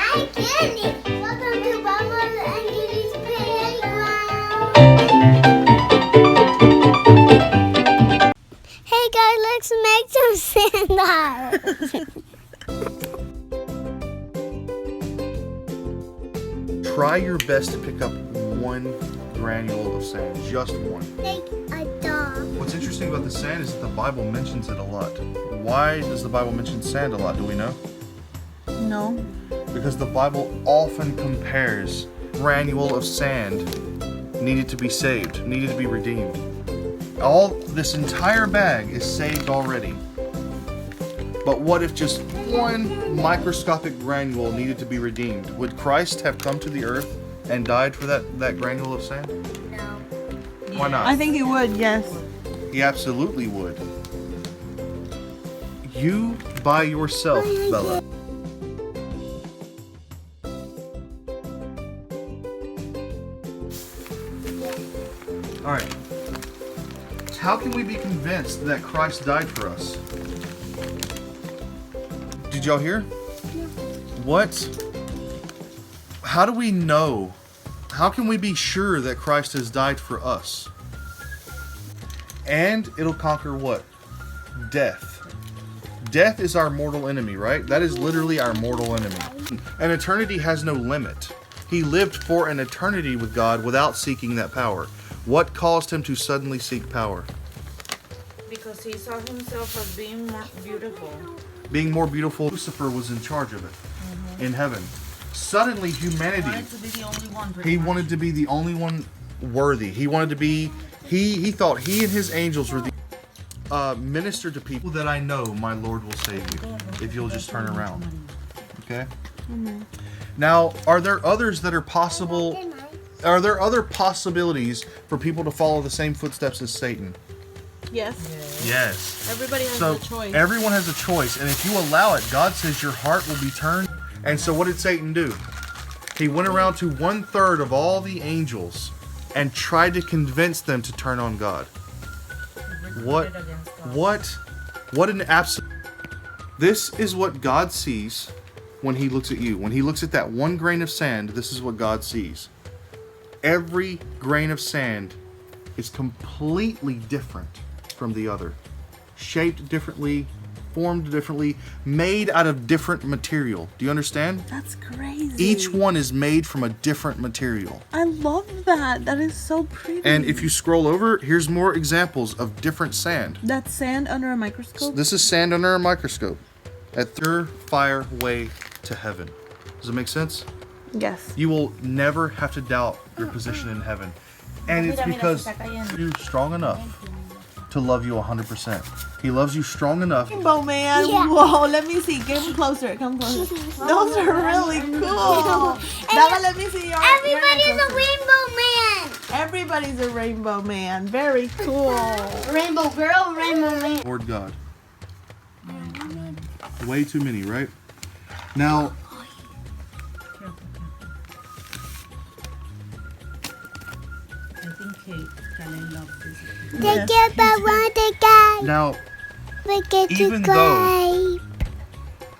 Hi, Gilly. Welcome to Bubba and Gilly's playground. Hey guys, let's make some sandals. Try your best to pick up one granule of sand, just one. Like a dog. What's interesting about the sand is that the Bible mentions it a lot. Why does the Bible mention sand a lot? Do we know? No. Because the Bible often compares granule of sand needed to be saved, needed to be redeemed. This entire bag is saved already. But what if just one microscopic granule needed to be redeemed? Would Christ have come to the earth and died for that granule of sand? No. Why not? I think he would, yes. He absolutely would. You by yourself, Bella. Alright. How can we be convinced that Christ died for us? Did y'all hear? What? How do we know? How can we be sure that Christ has died for us? And it'll conquer what? Death. Death is our mortal enemy, right? That is literally our mortal enemy. An eternity has no limit. He lived for an eternity with God without seeking that power. What caused him to suddenly seek power? Because he saw himself as being more beautiful. Being more beautiful, Lucifer was in charge of it in heaven. Suddenly, humanity. He wanted to be the only one worthy. He wanted to be. He thought he and his angels were the. Minister to people that I know, my Lord will save you if you'll just turn around. Okay. Now, are there others that are possible? Are there other possibilities for people to follow the same footsteps as Satan? Yes. Yes. Everybody has So a choice. everyone has a choice, and if you allow it, God says your heart will be turned. And so what did Satan do? He went around to 1/3 of all the angels and tried to convince them to turn on God. What an absolute... This is what God sees when he looks at you. When he looks at that one grain of sand, this is what God sees. Every grain of sand is completely different from the other. Shaped differently, formed differently, made out of different material. Do you understand? That's crazy. Each one is made from a different material. I love that. That is so pretty. And if you scroll over, here's more examples of different sand. That's sand under a microscope? This is sand under a microscope. At third fire way to heaven. Does it make sense? Yes. You will never have to doubt your position in heaven. And it's because you're strong enough to love you 100%. He loves you strong enough. Rainbow man. Yeah. Whoa, let me see. Get him closer. Come closer. Those are really cool. Dada, let me see your Everybody's your a rainbow man. Everybody's a rainbow man. Very cool. Rainbow girl, rainbow man. Lord God. Way too many, right? Now, They get the one they got. now, We get to even though